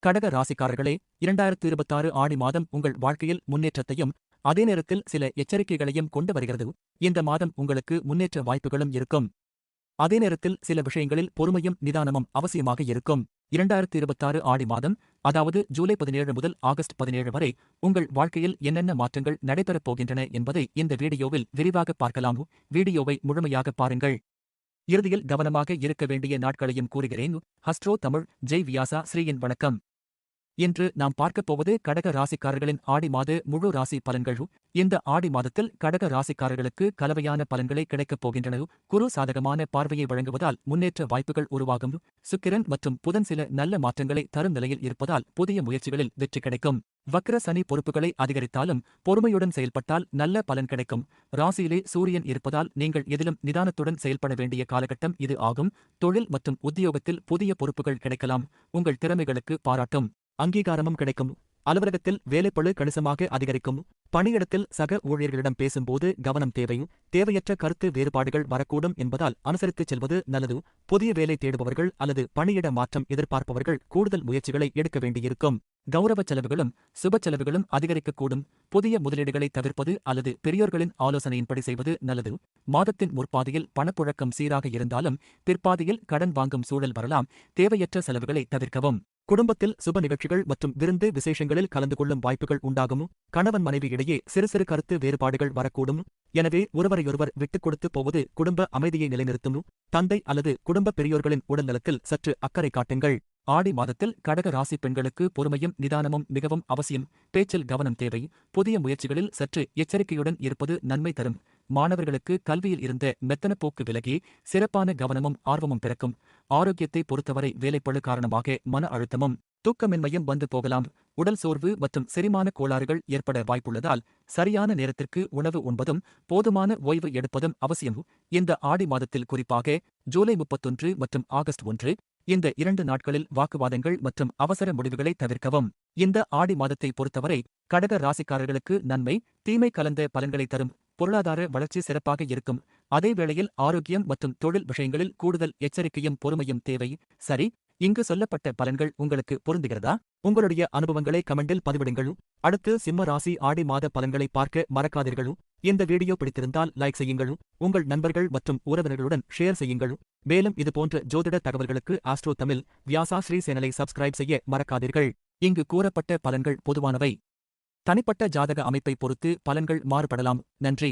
கடக ராசிக்காரர்களே, 2026 ஆடி மாதம் உங்கள் வாழ்க்கையில் முன்னேற்றத்தையும் அதே நேரத்தில் சில எச்சரிக்கைகளையும் கொண்டு வருகிறது. இந்த மாதம் உங்களுக்கு முன்னேற்ற வாய்ப்புகளும் இருக்கும். அதே நேரத்தில் சில விஷயங்களில் பொறுமையும் நிதானமும் அவசியமாக இருக்கும். 2026 ஆடி மாதம், அதாவது ஜூலை 17 முதல் ஆகஸ்ட் 17 வரை உங்கள் வாழ்க்கையில் என்னென்ன மாற்றங்கள் நடைபெறப் போகின்றன என்பதை இந்த வீடியோவில் விரிவாக பார்க்கலாம். வீடியோவை முழுமையாக பாருங்கள். இறுதியில் கவனமாக இருக்க வேண்டிய நாட்களையும் கூறுகிறேன். ஹஸ்ட்ரோ தமிழ் ஜெய் வியாசா ஸ்ரீயின் வணக்கம். இன்று நாம் பார்க்கப் போவது கடக ராசிக்காரர்களின் ஆடி மாத முழு ராசி பலன்கள். இந்த ஆடி மாதத்தில் கடக ராசிக்காரர்களுக்கு கலவையான பலன்களை கிடைக்கப் போகின்றன. குரு சாதகமான பார்வையை வழங்குவதால் முன்னேற்ற வாய்ப்புகள் உருவாகும். சுக்கிரன் மற்றும் புதன் சில நல்ல மாற்றங்களை தரும் நிலையில் இருப்பதால் புதிய முயற்சிகளில் வெற்றி கிடைக்கும். வக்ர சனி பொறுப்புகளை அதிகரித்தாலும் பொறுமையுடன் செயல்பட்டால் நல்ல பலன் கிடைக்கும். ராசியிலே சூரியன் இருப்பதால் நீங்கள் எதிலும் நிதானத்துடன் செயல்பட வேண்டிய காலகட்டம் இது ஆகும். தொழில் மற்றும் உத்தியோகத்தில் புதிய பொறுப்புகள் கிடைக்கலாம். உங்கள் திறமைகளுக்கு பாராட்டும் அங்கீகாரமும் கிடைக்கும். அலுவலகத்தில் வேலைப்பளு கணிசமாக அதிகரிக்கும். பணியிடத்தில் சக ஊழியர்களிடம் பேசும்போது கவனம் தேவை. தேவையற்ற கருத்து வேறுபாடுகள் வரக்கூடும் என்பதால் அனுசரித்துச் செல்வது நல்லது. புதிய வேலை தேடுபவர்கள் அல்லது பணியிட மாற்றம் எதிர்பார்ப்பவர்கள் கூடுதல் முயற்சிகளை எடுக்க வேண்டியிருக்கும். கௌரவ செலவுகளும் சுப செலவுகளும் அதிகரிக்கக்கூடும். புதிய முதலீடுகளை தவிர்ப்பது அல்லது பெரியோர்களின் ஆலோசனையின்படி செய்வது நல்லது. மாதத்தின் முற்பாதியில் பணப்புழக்கம் சீராக இருந்தாலும் பிற்பாதியில் கடன் வாங்கும் சூழல் வரலாம். தேவையற்ற செலவுகளை தவிர்க்கவும். குடும்பத்தில் சுப நிகழ்ச்சிகள் மற்றும் விருந்து விசேஷங்களில் கலந்து கொள்ளும் வாய்ப்புகள் உண்டாகும். கணவன் மனைவி இடையே சிறு சிறு கருத்து வேறுபாடுகள் வரக்கூடும். எனவே ஒருவரையொருவர் விட்டுக் கொடுத்து போவது குடும்ப அமைதியை நிலைநிறுத்தும். தந்தை அல்லது குடும்ப பெரியோர்களின் உடல்நலத்தில் சற்று அக்கறை காட்டுங்கள். ஆடி மாதத்தில் கடக ராசி பெண்களுக்கு பொறுமையும் நிதானமும் மிகவும் அவசியம். பேச்சில் கவனம் தேவை. புதிய முயற்சிகளில் சற்று எச்சரிக்கையுடன் இருப்பது நன்மை தரும். மாணவர்களுக்கு கல்வியில் இருந்த மெத்தனப்போக்கு விலகி சிறப்பான கவனமும் ஆர்வமும் பிறக்கும். ஆரோக்கியத்தை பொறுத்தவரை வேலைப்பளு காரணமாக மன அழுத்தமும் தூக்கமின்மையும் வந்து போகலாம். உடல் சோர்வு மற்றும் செரிமான கோளாறுகள் ஏற்பட வாய்ப்புள்ளதால் சரியான நேரத்திற்கு உணவு உண்பதும் போதுமான ஓய்வு எடுப்பதும் அவசியம். இந்த ஆடி மாதத்தில் குறிப்பாக ஜூலை 31 மற்றும் ஆகஸ்ட் 1 இந்த 2 நாட்களில் வாக்குவாதங்கள் மற்றும் அவசர முடிவுகளை தவிர்க்கவும். இந்த ஆடி மாதத்தை பொறுத்தவரை கடக ராசிக்காரர்களுக்கு நன்மை தீமை கலந்த பலன்களை தரும். பொருளாதார வளர்ச்சி சிறப்பாக இருக்கும். அதே வேளையில் ஆரோக்கியம் மற்றும் தொழில் விஷயங்களில் கூடுதல் எச்சரிக்கையும் பொறுமையும் தேவை. சரி, இங்கு சொல்லப்பட்ட பலன்கள் உங்களுக்கு பொருந்துகிறதா? உங்களுடைய அனுபவங்களை கமெண்டில் பதிவிடுங்கள். அடுத்து சிம்ம ராசி ஆடி மாத பலன்களை பார்க்க மறக்காதீர்கள். இந்த வீடியோ பிடித்திருந்தால் லைக் செய்யுங்கள். உங்கள் நண்பர்கள் மற்றும் உறவினர்களுடன் ஷேர் செய்யுங்கள். மேலும் இதுபோன்ற ஜோதிட தகவல்களுக்கு ஆஸ்ட்ரோ தமிழ் வியாசா ஸ்ரீ சேனலை சப்ஸ்கிரைப் செய்ய மறக்காதீர்கள். இங்கு கூறப்பட்ட பலன்கள் பொதுவானவை. தனிப்பட்ட ஜாதக அமைப்பை பொறுத்து பலன்கள் மாறுபடலாம். நன்றி.